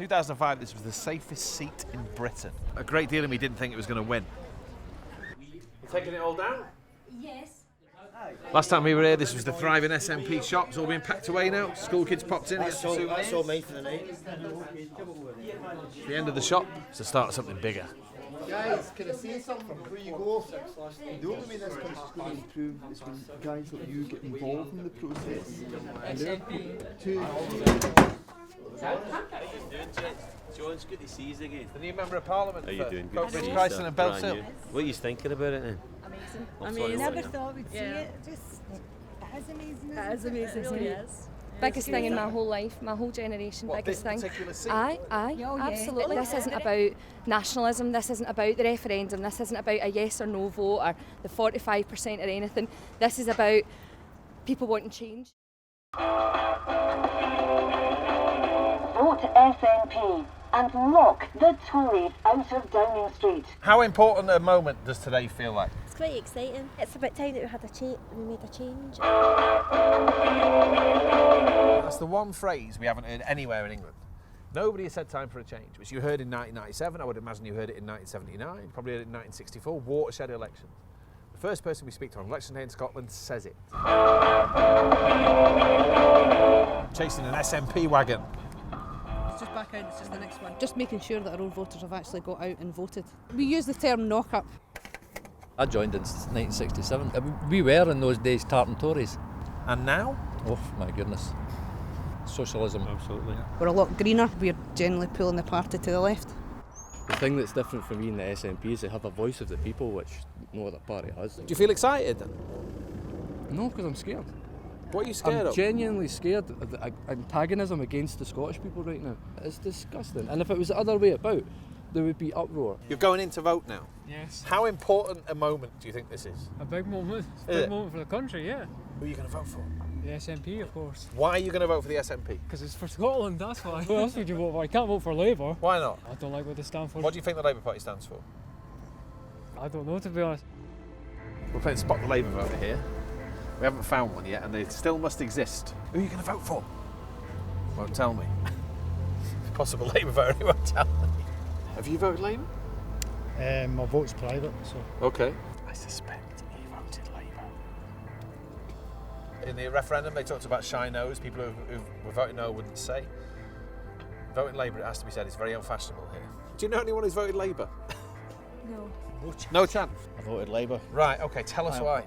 2005, this was the safest seat in Britain. A great deal of me didn't think it was going to win. You're taking it all down? Yes. Last time we were here, this was the thriving SNP shop. It's all being packed away now. School kids popped in. That's all me for the night. The end of the shop is the start of something bigger. Guys, can I say something before you go? The only way this country's going to improve is when guys like you get involved in the process. John's good to see you again. The new Member of Parliament How you doing? Good to Coatbridge, see you, Chryston sir. and Bellshill. Brand new. What are you thinking about it then? Amazing. Never thought we'd see it. Just, it is amazing. It is amazing. It really is. Biggest thing in my whole life, my whole generation, What, biggest this thing. particular seat? Aye, Oh, yeah. absolutely. This isn't about nationalism, this isn't about the referendum, this isn't about a yes or no vote or the 45% or anything. This is about people wanting change. Vote SNP and lock the Tories out of Downing Street. How important a moment does today feel like? It's quite exciting. It's about time that we made a change. That's the one phrase we haven't heard anywhere in England. Nobody has said time for a change, which you heard in 1997. I would imagine you heard it in 1979, probably heard it in 1964, watershed elections. The first person we speak to on election day in Scotland says it. Chasing an SNP wagon. It's just back out, it's just the next one. Just making sure that our own voters have actually got out and voted. We use the term knock-up. I joined in 1967. We were in those days tartan Tories. And now? Oh my goodness. Socialism. Absolutely. We're a lot greener. We're generally pulling the party to the left. The thing that's different for me in the SNP is they have a voice of the people, which no other party has. Do you feel excited then? No, because I'm scared. What are you scared I'm of? genuinely scared of the antagonism against the Scottish people right now. It's disgusting. And if it was the other way about, there would be uproar. You're going in to vote now? Yes. How important a moment do you think this is? A big moment. It's a Is big it? moment for the country, yeah. Who are you going to vote for? The SNP, of course. Why are you going to vote for the SNP? Because it's for Scotland, that's why. Who else would you vote for? I can't vote for Labour. Why not? I don't like what they stand for. What do you think the Labour Party stands for? I don't know, to be honest. We're playing Spot the Labour voter here. We haven't found one yet, and they still must exist. Who are you going to vote for? Won't tell me. Possible Labour voter, he won't tell me. Have you voted Labour? My vote's private, so. Okay. I suspect he voted Labour. In the referendum, they talked about shy no's. People who were voting no wouldn't say. Voting Labour, it has to be said, is very unfashionable here. Do you know anyone who's voted Labour? No. No chance. I voted Labour. Right, okay, tell us why.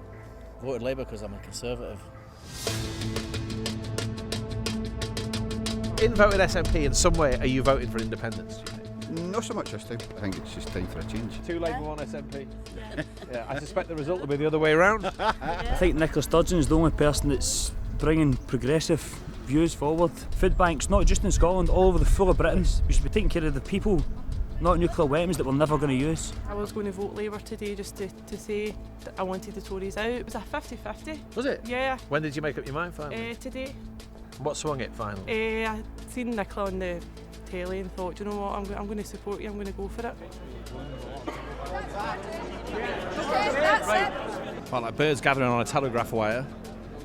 I voted Labour because I'm a Conservative. In voting SNP, in some way, are you voting for independence, do you think? Not so much this time. I think it's just time for a change. 2 Labour, 1 SNP. Yeah, I suspect the result will be the other way around. I think Nicola Sturgeon is the only person that's bringing progressive views forward. Food banks, not just in Scotland, all over the full of Britain. We should be taking care of the people, not nuclear weapons that we're never going to use. I was going to vote Labour today just to say that I wanted the Tories out. It was a 50-50. Was it? Yeah. When did you make up your mind finally? Today. What swung it finally? I seen Nicola on the telly and thought, you know what, I'm going to support you, I'm going to go for it. Well, like birds gathering on a telegraph wire,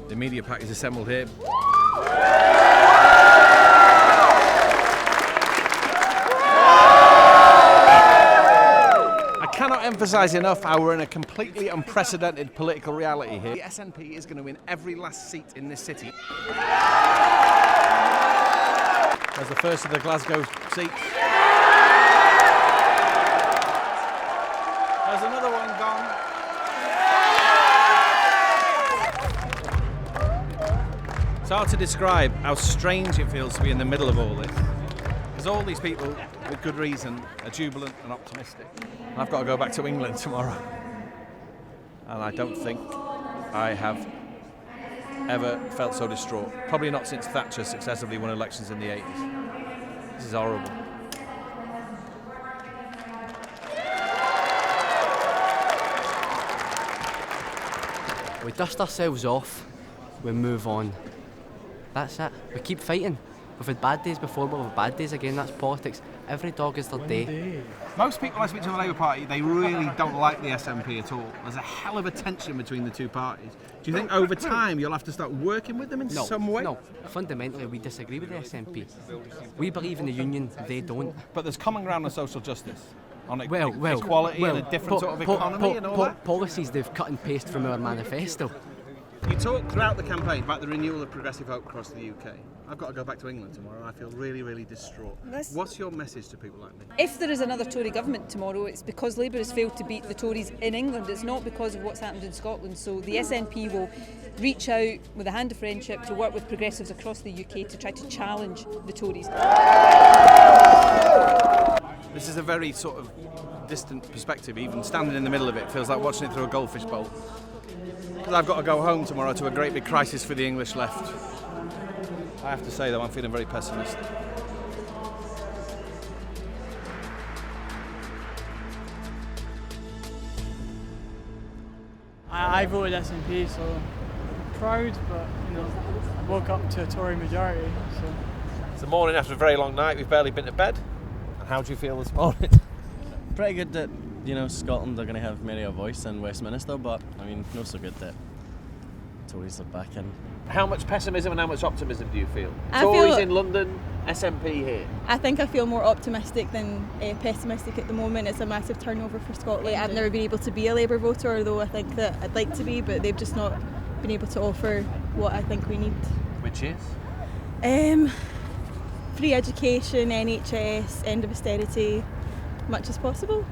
the media pack is assembled here. I cannot emphasise enough how we're in a completely unprecedented political reality here. The SNP is going to win every last seat in this city. There's the first of the Glasgow seats. There's another one gone. It's hard to describe how strange it feels to be in the middle of all this. Because all these people, with good reason, are jubilant and optimistic. And I've got to go back to England tomorrow. And I don't think I have ever felt so distraught. Probably not since Thatcher successively won elections in the 80s. This is horrible. We dust ourselves off, we move on. That's it. We keep fighting. We've had bad days before, we'll have bad days again. That's politics. Every dog is their day. Most people I speak to in the Labour Party, they really don't like the SNP at all. There's a hell of a tension between the two parties. Do you think over time you'll have to start working with them in some way? No, fundamentally we disagree with the SNP. We believe in the union, they don't. But there's common ground on social justice, on equality and a different sort of economy and all that. Policies they've cut and pasted from our manifesto. You talked throughout the campaign about the renewal of progressive hope across the UK. I've got to go back to England tomorrow. I feel really, really distraught. What's your message to people like me? If there is another Tory government tomorrow, it's because Labour has failed to beat the Tories in England. It's not because of what's happened in Scotland. So the SNP will reach out with a hand of friendship to work with progressives across the UK to try to challenge the Tories. This is a very sort of distant perspective. Even standing in the middle of it feels like watching it through a goldfish bowl. Because I've got to go home tomorrow to a great big crisis for the English left. I have to say, though, I'm feeling very pessimistic. I voted SNP, so I'm proud, but woke up to a Tory majority. So it's the morning after a very long night. We've barely been to bed. And how do you feel this morning? Pretty good that Scotland are going to have maybe a voice in Westminster, but not so good that Tories are back in. How much pessimism and how much optimism do you feel? Tories in London, SNP here. I think I feel more optimistic than pessimistic at the moment. It's a massive turnover for Scotland. I've never been able to be a Labour voter, although I think that I'd like to be, but they've just not been able to offer what I think we need. Which is? Free education, NHS, end of austerity, much as possible.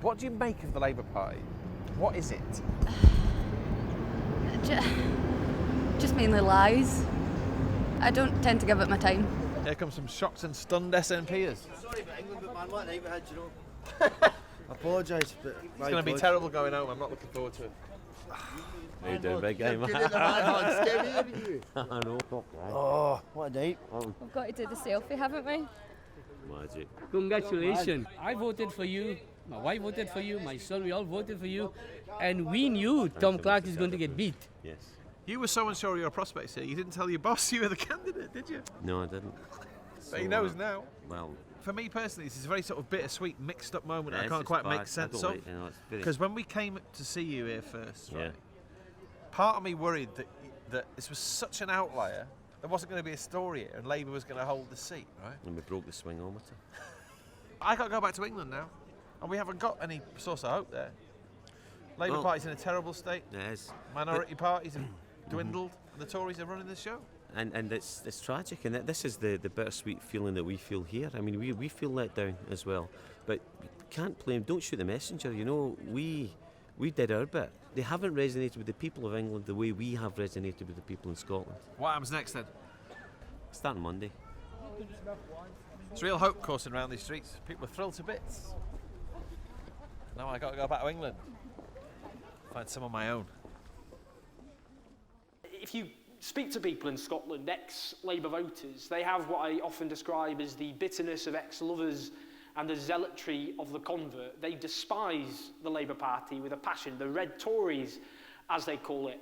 What do you make of the Labour Party? What is it? Just mainly lies. I don't tend to give it my time. Here comes some shocked and stunned SNPers. Sorry about England, but man, what neighbourhood, I apologise, but it's going to be terrible going home. I'm not looking forward to it. How you doing, big game? I know. Oh, what a night. We've got to do the selfie, haven't we? Magic. Congratulations. I voted for you. My wife voted for you. My son, we all voted for you. And we knew Tom Clark is going to get beat. Yes. You were so unsure of your prospects here. You didn't tell your boss you were the candidate, did you? No, I didn't. But he knows now. Well, for me personally, this is a very sort of bittersweet, mixed-up moment. I can't quite make sense of. Because when we came to see you here first, right, part of me worried that this was such an outlier. There wasn't going to be a story here, and Labour was going to hold the seat, right? And we broke the swingometer. I got to go back to England now, and we haven't got any source of hope there. Labour Party's in a terrible state. Yes. Minority parties have dwindled, and the Tories are running the show. And it's tragic, and this is the bittersweet feeling that we feel here. I mean, we feel let down as well, but can't blame. Don't shoot the messenger. We did our bit. They haven't resonated with the people of England the way we have resonated with the people in Scotland. What happens next then? Starting Monday. There's real hope coursing around these streets. People are thrilled to bits. Now I got to go back to England. Find some of my own. If you speak to people in Scotland, ex-Labour voters, they have what I often describe as the bitterness of ex-lovers and the zealotry of the convert. They despise the Labour Party with a passion, the Red Tories, as they call it.